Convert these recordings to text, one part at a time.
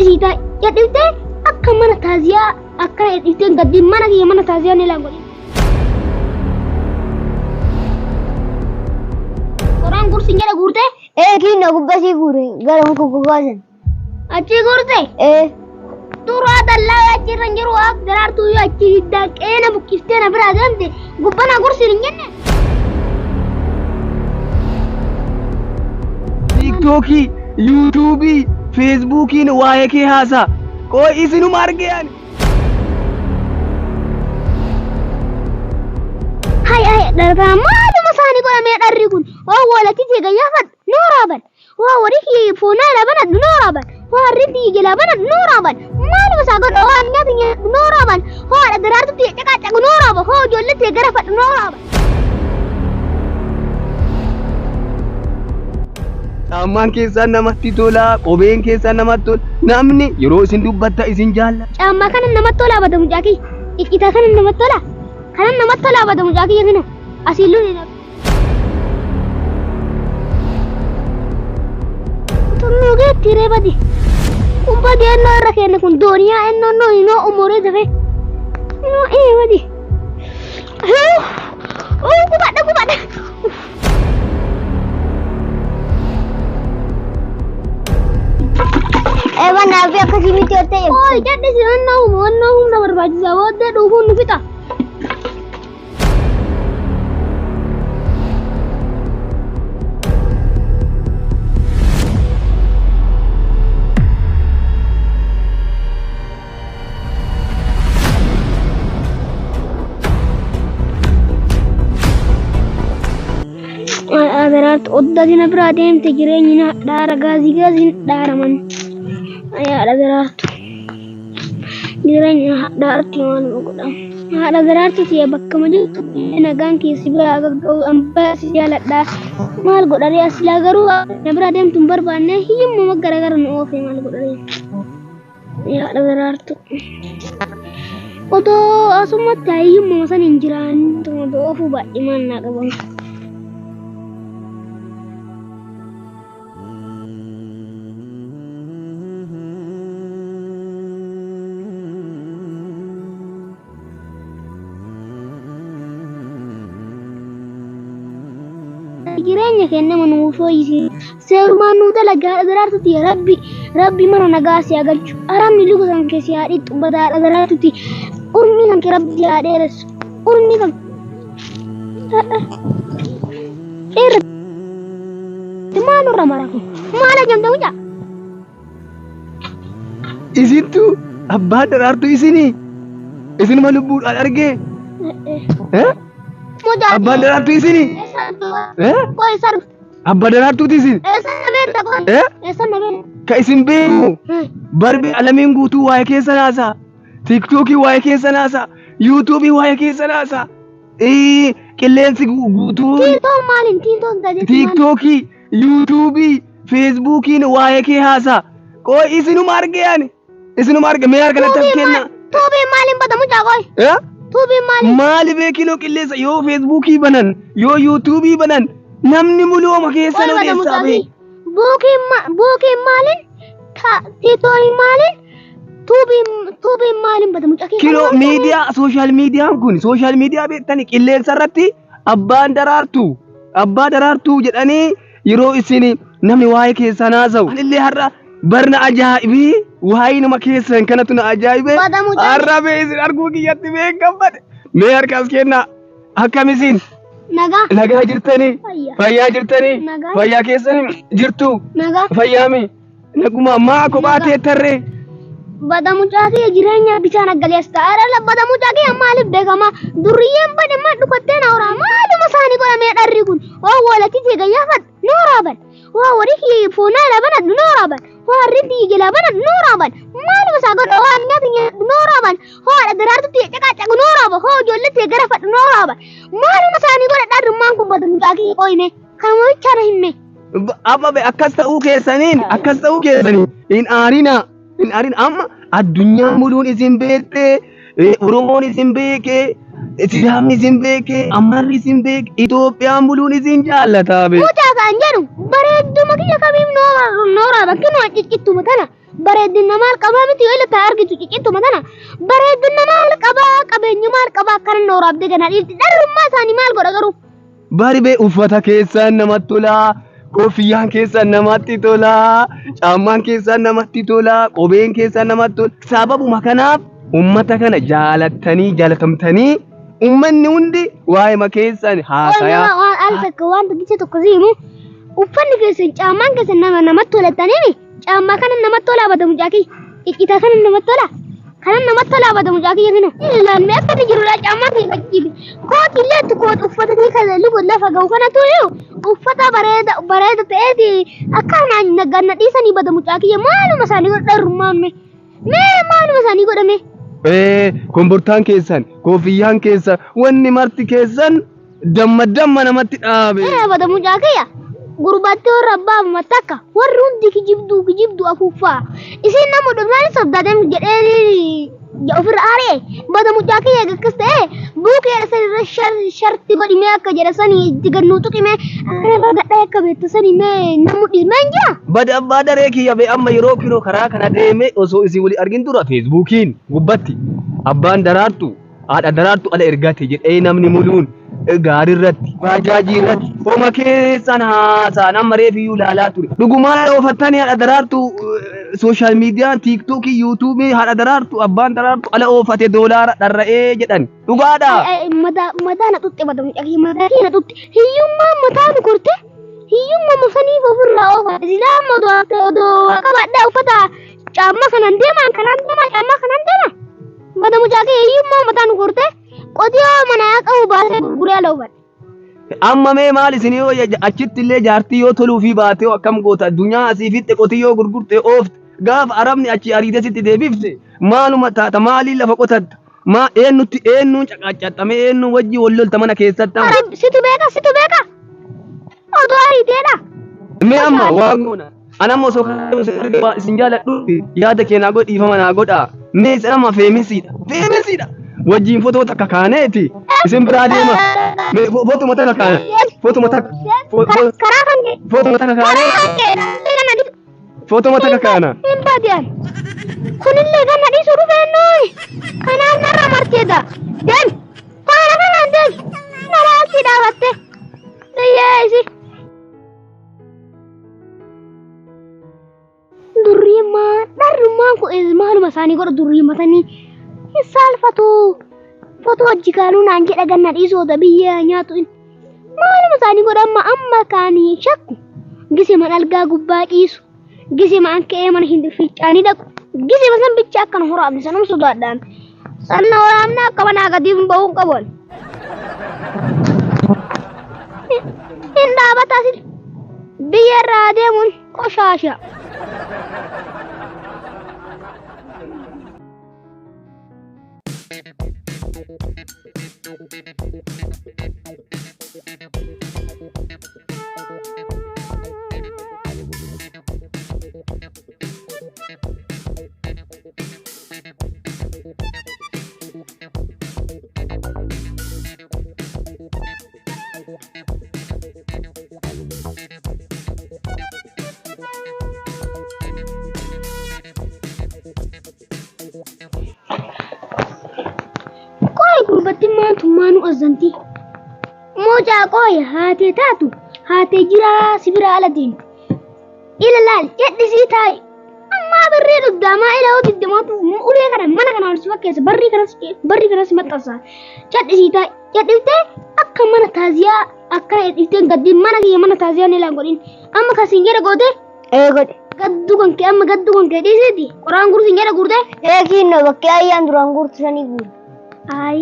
isita ya dite akka mana taziya akka dite gaddi mana taziya ni lango orang kursi ngere gurte kina gubbasi gure garam ko gogasan achi gurte turu adalla achi rangiru ak darar tu achi hidda kena bukiste na bra gamte gubbana kursi ngenne TikToki YouTube Facebookin waa'ee kee haasa koo isinu margean hay darga malu masani ko me darri kun o wala tije ga yafat noraban wa wariki fona la bana noraban wa ridi gela bana noraban malu masago do anya tinya noraban ho darartu ti taka taka noraban ho jolle te garafat noraban Amman keessan namatti tola, qobeen keessan namatti tola. Namni yeroo isin dubbatta isin jaalla. Amma kana namatti tola badamu jaaki. Ikkita kana namatti tola. Kana namatti tola badamu jaaki yakina. Asilu ni. Tunuge tire badi. Umpa dia no rakene kun dunia enno no umure dave. No badi. Kubada. Ewan nabi aku sini tiada ya. Oh, jadi sih ono na berbaju zawat deh duhun kita. Adarat odda dina beradim tegirenya dara gazi daraman. Ada daratu jiranya darati man goda ada daratu ti bakka maju ina ganki sibra aga amba sijaladda mal godari asla garu nabra dem tumbar banne him mo gara gara no fe mal godari ya ada daratu oto asuma tayi mo san injiran to do fu ba iman na gabon jirenya kenne manu foyisi sermanu dalaga darartu ti rabbi mana nagasi agalchu aramni lugu san kesi adi tubada darartu ti urmi kan rabbi aderes urmi kan manu ramaraku mala jam tawja isintu abba darartu isini malubbu arge abba darartu isini koi sar abba darartu isin ka isin beeku barbe alamin guutu waa'ee keessa naasa TikTokii waa'ee keessa naasa YouTube waa'ee keessa naasa qilleensi guutuu TikTokii YouTube Facebookiin waa'ee kee haasa koo isinuma arge mee arganatti as kenna tuubii maalin badamu jaagoy tuubii maalin maali beekino qilleessa yoo Facebookii banan yoo YouTube banan namni muluuma keessa no deessaa bee buukiin maalin TikTokii maalin tuubii maalin badamu jaakii kilo miidiyaa sooshaal miidiyaa beektani qilleensa irratti abbaa daraartuu jedhanii yeroo isin namni waa'ee keessan haasa'u anillee har'a barna ajaa'ibii waa'ee nama keessan kanatu na ajaa'ibe har'a bee isin arguu kiyyatti beekamfadhe mee harkaas kenna akkamisiin nagaa jirtanii fayyaa jirtanii fayyaa keessan jirtu fayyaami naguma maa kophaa teettarree badamu jaakii jireenya bishaan aggaleessa arala badamu jaakii maaliif beekama durriyyeen badama dhufattee na horaa maaluma isaanii godhamee dharri kun waa walatti jeegayyafat nooraaban waa wariki foonaa labanat nooraaban waa rindi gelabanat nooraaban maaluma isaa godha waa nyaatinya nooraaban hoodha daraartutti caqacaqa nooraaban hoo ijoolletti garafadha nooraaban maaluma isaanii godha dharrummaan kun badamu jaakii qoyme kanuma bichaana himme abba akkas ta'uu keessaniin hin aarinaa in arin amma addunyaa muluun isin beekte oromoon isin beeke islaamni isin beeke amarri isin beeke Itoophiyaan muluun isin jaallataa beeke mucaa kan jedhu bareedduma kiyya kamiif nooraaban kinuma ciccittuma tana bareedina maal qabaa miti yoo ilata argitu ciccittu matana bareedina maal qabaa qabeenya maal qabaa akkana nooraaf deegana dhiirti dharrummaa isaanii maal godha garuu. Bari bee uffata keessaan namatti tolaa, kofiyyaan keessaan namatti tolaa, caammaan keessaan namatti tolaa, qobeen keessaan namatti tola. Sababuma kanaaf ummata kana jaalatamtanii ummanni hundi waa'ee keessan haasayaa. Waan al takka wanta gicha tokko siimu uffanni keessan caammaan keessan namatti tolataniimi caammaa kana namatti tolaa bada mucaakii iccitaa kana namatti tolaa. Kanan namatti tolaa bada mucaakii yakina. Ilaalmee akkatti jirudha caammaa keessa jibi. Kooti illee kooti uffata kee kan lubu lafa ga'u kana tuyu uffata bareeda ta'eeti akka nagganna dhiisanii bada mucaakii maaluma isaanii godharummaan maaluma isaanii godhame. Kombortaan keessan, kofiyyaan keessan, wanni marti keessan damma namatti dhaabe. Bada mucaakiyya gurbaatti warra abbaa matakka warri hundi kijibduu afuuffaa. Isin nama dhumaan sobdaadhaan jedhee ofirra aaree bada mucaakiyya akkas ta'e buukee sanirra sharti godhimee akka jedha sanii itti gannuu tuqimee gadhaa akka beektu sanii mee namu dhiismee hin jira. Bada abbaa daree kiyya bee amma yeroo kinoo karaa kana deeme osoo isin wali argin dura feesbuukiin gubbatti abbaan daraartu haadha daraartu ala ergate jedhee namni muluun gaarii irratti baajaajii irratti homa keessan haasaan amma reefiyyuu ilaalaa ture. Dhugumaan oofattanii haadha daraartu sooshaal miidiyaan tiiktookii yuutuubii haadha daraartu abbaan daraartu ala oofate doolaara dharra'ee jedhan dhugaadha. Mataa na tutte bada mucaakii mataa kee na tutte hiyyummaa mataa nu korte hiyyummaa mafaniif ofirraa oofate silaa ammoo odoo qabaadhaa uffata caammaa kanaan deemaa caammaa kanaan deemaa bada mucaakii hiyyummaa mataa nu korte. Qotiyoo mana qabu baasee gurguree ala hubadhe. Amma mee maal isin yoo achitti illee jaartii yoo toluu fi baatee akkam goota addunyaa asii fitte qotiyyoo gurgurtee oofte gaafa arabni achi ariitee sitti deebifte maaluma taata maaliin lafa qotatta maa eenyuun caqaaccaxxame eenyuun wajji wal lolta mana keessatti. Situ beeka odoo ariiteedha. Mee amma waan goona anamma osoo isin jaaladhu yaada keenyaa godhiifama naa godhaa mee isa nama feemisiidha. Wajjin footoo takka kaaneeti isin biraa deema footuma takka kaana footuma takka kaana hin baadiyaan kunillee ganna dhiisuu dhufeennooyi kanaan narra marteedha deemi faana kanaan deemi naraasii dhaabatte dayyeesi dharrummaan kun maaluma isaanii godha durriimmatanii saalfatu foto wajji kaanuu naan jedha ganna dhiisota biyya nyaatu maaluma isaanii godha amma kaanii shakku gisima algaa gubbaa dhiisu gisima ka'ee mana hin ficcaanii dhaqu gisima san bicha akkana horaafne sanuma sodaadhaan sanna waraabna akka manaa gadiif bahuun qabuun hin dhaabatas biyya irraa deemuun qoshaasha. Maanu azanti moja qoya haate taatu haate jira sibira aladin ila lal jeddi si tay amma barre dudama ila odi dematu ule kana mana kana su fakkeessa barri kana matasa jeddi si tay jeddi akka mana taaziya akka edite gaddi mana taaziya ne la godin amma ka singere gode gode gaddu gonke amma gaddu gonke disiti quraan gur singere gurde kinno bakke ayyan duran gurtusani gur Ay,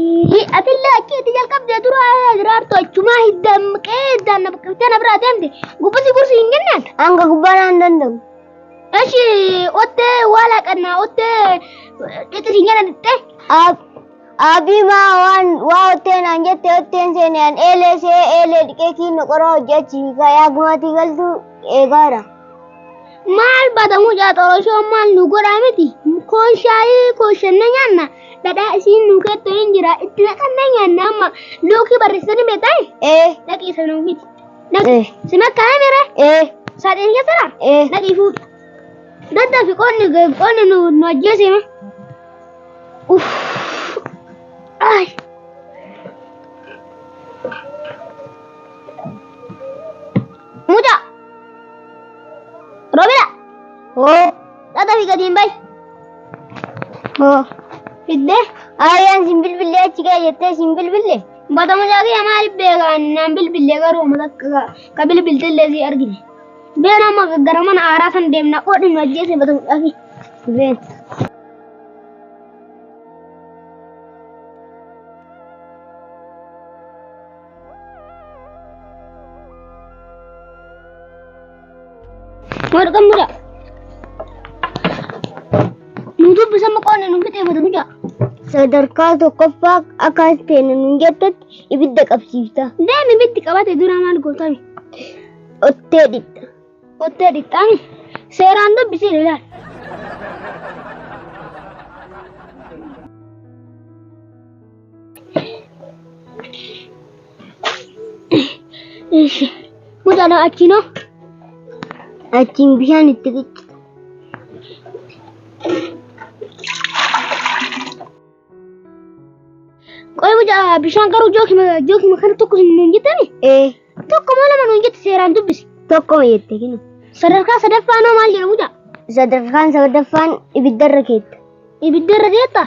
atilla akki jalqab de dura jiraartu achuma hiddam qeedan bakka bira deemte gubbasi kursi hin gennaan anga gubbaan dandam eshi otte wala kana otte ite singana ditte abi ma wa otte nan jette otten senen ele dike kinno qoro jechi ga yagmati galtu egara mal badamu ja torosho mal nu godameti kon shayi ko shenna nyanna dada isin nu ketto injira itti kanna nyanna amma loki barrisani metai laki sanu hit laki sima kamera sadin ya sara laki fu Dadda fi qonni nu ajjeesime. Uff. Ay. Muda. Robila. Oh. Dadda fi gadiin bay. Oh. Fidde. Ayaan simbilbilee achi ga'e jettee simbilbilee. Bata mucaaqee maaliif beekaan naan bilbilee garuu ka bilbiltillee si argine. Been amma gara mana aaraa san deemna qoodhi nu ajjeese bata mucaaqee. Been. Warqan muda. Nu dubbisa maqoonni nu fixee bata mucaa. Sadarkaa tokkoffaa akkas ta'e nun jettetti ibidda qabsiifta. Deemi ibiddi qabate dura maal gootami? Ottee dhiqxa. Ottee dhiqxaami. Seeraan dubbisii ilaal. Mucaa achiinoo. Achiin bishaan itti qicca. Qoy mucaa bishaan garuu jookima kana tokko nuun jettani? Tokko moo lama nuun jette seeraan dubbisi. Tokko jette kinu. Sadarkaa sadaffaa noo maal jedha mucaa? Sadarkaan sadaffaan ibiddarra keetta. Ibiddarra keetta?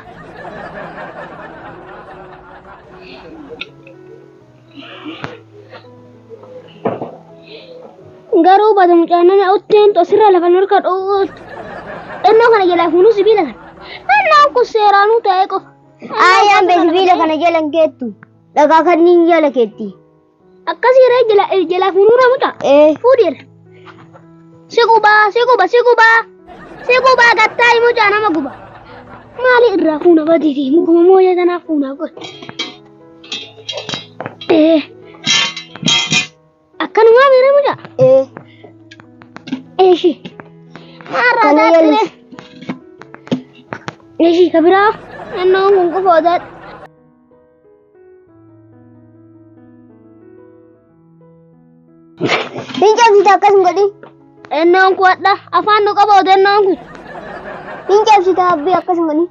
Garuu bata mucaa nama otteen tosirraa lafa norka dhoowwootu. Ennoo kana jalaa fuunuu sibiila kana. Ennaan kun seeraanuu ta'ee qofa. Ayaan be sibiila kana jalan keettu. Dhagaa kanniin jala keetti. Akkasii ree jalaa fuunuura mucaa? Fuudheera. Si gubaa gattaayi mucaa nama guba. Maali irraa fuuna badiiti mukuma mooyyaa tanaaf fuunaa godhe. Akkanumaa miira mucaa? Eeshi. Maarraa daatire. Eeshi kabiraa. Ennoon kun qofootaadha. Hin cabsita akkas hin godhin. Ennoon kun hadha afaan nu qaboote ennoon kun. Hin cabsita abbii akkas hin godhin.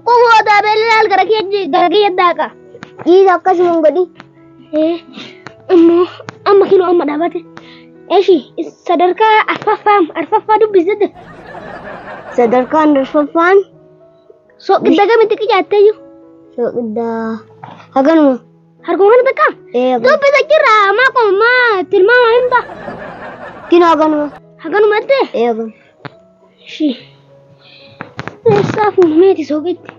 Qofootaa beelaal gara kiyya daaqa. Dhiisa akkas hin godhin. Ammoo amma kinoo amma dhaabate. Eeshi sadarkaa arfaffaa dubbisite. Sadarkaan arfaffaan. Soqidda gamitti qicaattee soqidda haganuma. Harkuma kana takka? Dubbisa jirra maa tilmaama himta? Kino haganuma. Haganuma ettee? Haganuma. Shi. Eessaa fuunameeti soqitti.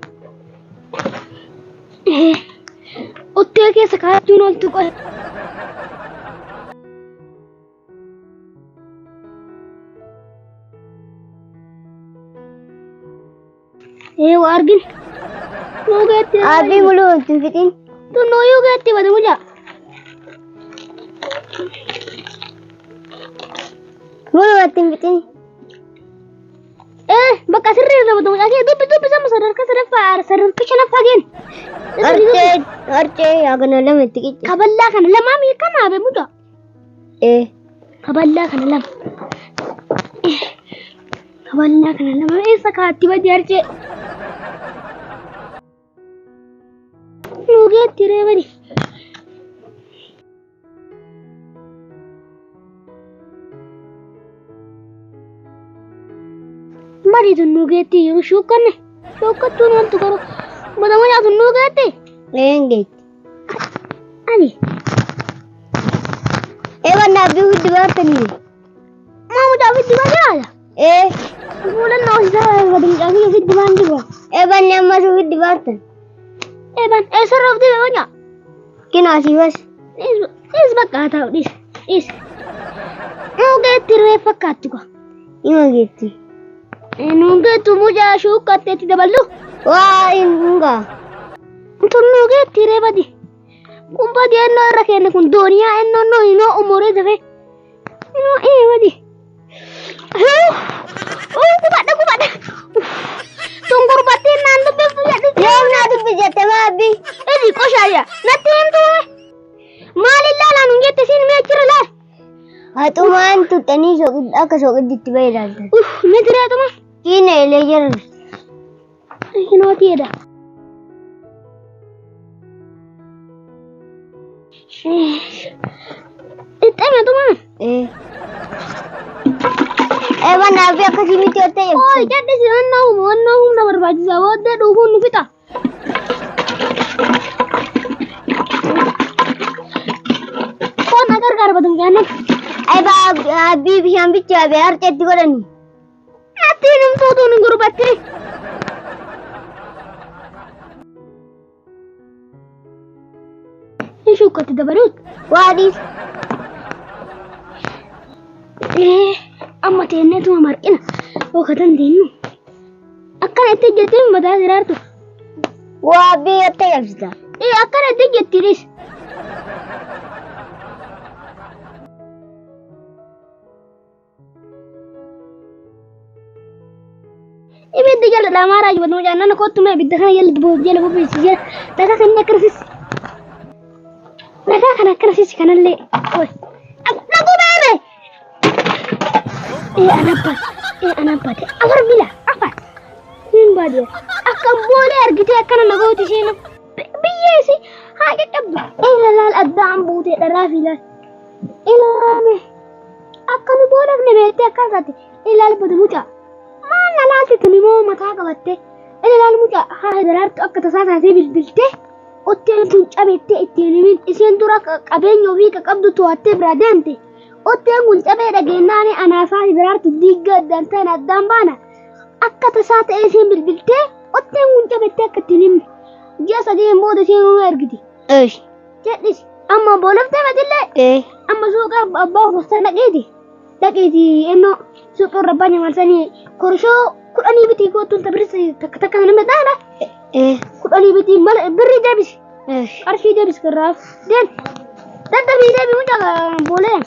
Ottee keessa kaa'achuun ooltu qola. Waa argin. Nuugeetti. Abbii muluu wanti hin fixin. Tunnoo yuugeetti bada mucaa. Muluu wanti hin fixin. Bakka sirrii irra bada mucaa kee dubbisama sadarkaa shanaffaa geen. Arcee hagana lama itti qicce. Kaballaa kana lamaa miikamaa be mucaa. Kaballaa kana lama. Kaballaa kana lama eessa kaatti badii arcee. Nuugeetti reebani. Mari tun nuugeetti jiru shuukkattuun wantu garuu bada mucaa tun nuugeetti. Leengeetti. Ani. Wanna abbii huddi baatanii. Maa mucaa fiddi baa jiraata? Fuudhan na hoosisaa bada mucaa kiyya fiddi baan jiru. Banni ammas huddi baatan. Eban eessarra of dibe mucaa? Kinaasii bas. Is bakka haa ta'u dhis. Nuugeetti ree fakkaattu kwa. Ima geetti. Nuugeettu mucaa shuukkatteetti daballu. Waa hingaa. Tun nuugeetti ree badi. Kun badi ennoo irra kenne kun dooniyaa ennoo hinoo umuree dafe. Inoo badi. Gubadha. Tun gurbattiin naan dubbiftu jedhu. Yoo naa dubbisette maa abbii. Edi qoshaaya. Natti himtuu. Maal ilaalaa nuun jette siin mee achirra laal. Haxumaan tuttanii akka soogiddiitti fayyadamtan. Meetireetuma. Kiina elee jiran. Hinootiidha. Ittameetuma. Banaa fi akkasii miti yoo ta'e. Oi, cadhisi wannan humna barbaachisaa booddee dhufuun nu fixa. Qonna gargaara batum jaannan. Abbii bishaan bichaa bee harceetti godhani. Attiin himtuutu ni gurbatti. Ni shukkatti dabaluut. Waadhiis. Amma teenneetuma marqina boqotan teennu akkana itti hojjettee mataa siraartu Waa biyyatti qabsita. akkana itti hojjettiinis ibiddi jala dhamaaraa jiru nama jaannana koottuma ibidda kana jala bobbeessi jala dhagaa kan akkanasis kanallee dhaguu beebe anabbate afar bila afar hin baadiyya akka boolee argitee akkana nagooti isheen biyyeesi haa qaqqabdu ilaalaal addaan buutee dharaa fiilaal ilaame akka nu boolafne beektee akka isaatti ilaal bada mucaa maal na laalti tuni moo mataa qabatte ilaal mucaa haa daraartu akka tasaa taatee bilbiltee otteen tun cabeettee ittiin himin isheen dura qabeenya ofii qaqqabdu to'attee biraa deemte otteen kun cabee dhageennaani anaasaa daraartu diigga addaan ta'an addaan baana akka tasaa ta'ee isheen bilbiltee otteen kun cabeettee akka ittiin himne ji'a sadeen booda isheen uma ergiti jedhis amma boolaftee matillee amma suuqa abbaa hostaa dhaqeeti ennoo suuqa irra abbaa nyamarsanii korshoo kudhanii bitii kootuun tabirisa takka nama taana kudhanii bitii mala birrii deebisi qarshii deebisi kirraaf dadhabii deebi mucaa boolee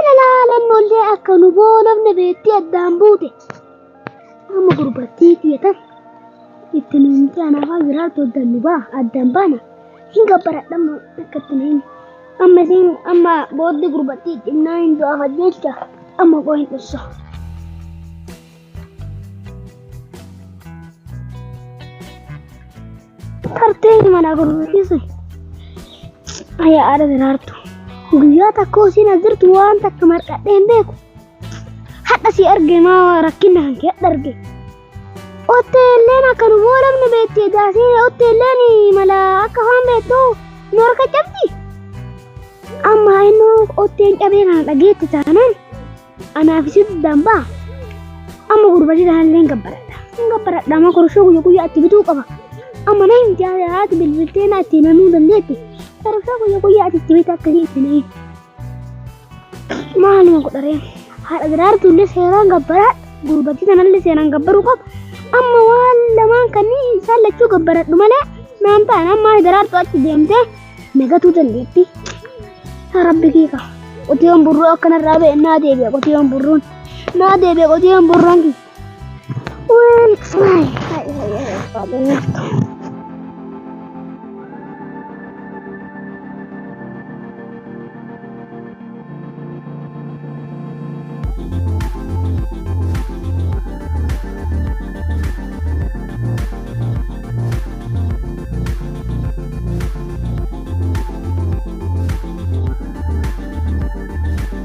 ilaalaalannollee akka nu boolofne beettii addaan buute amma gurbattii xiyyetan itti nuti anaafaa jiraatu addaan baana hin gabbaradhamma akka ittiin hin amma booddi gurbattii cinnaa hin du'aaf jecha amma qoo hin dhusso. Tarteen mana gurgurtiisu ayyaa aada daraartu guyyaa takka isiin as jirtu waan takka marqadhee hin beeku hadha si arge maa rakkina kan kee hadha arge otteelleen akka nu boolofne beettee daasee otteelleen mala akka waan beektu nu harka cabdi amma innoo otteen cabee kana dhageetti taanaan anaaf isitti dambaa amma gurbatii taanallee hin gabbaradha amma korshoo guyyaa itti bituu qaba. amma na hin jaalaati bilbiltee na ittiin himuu dandeetti korshoo guyyaa itti bitaa akkasii ittiin himu maaluma godhareen haadha daraartuullee seeraan gabbaraa gurbatii sanallee seeraan gabbaruu qaba amma waan lamaan kanneen isaan lachuu gabbaradhu malee naan ta'an amma daraartu achi deemtee nagatuu dandeetti rabbi kiika qotiyoon burruu akkanarraa ba'e naa deebi'a qotiyoon burruun kii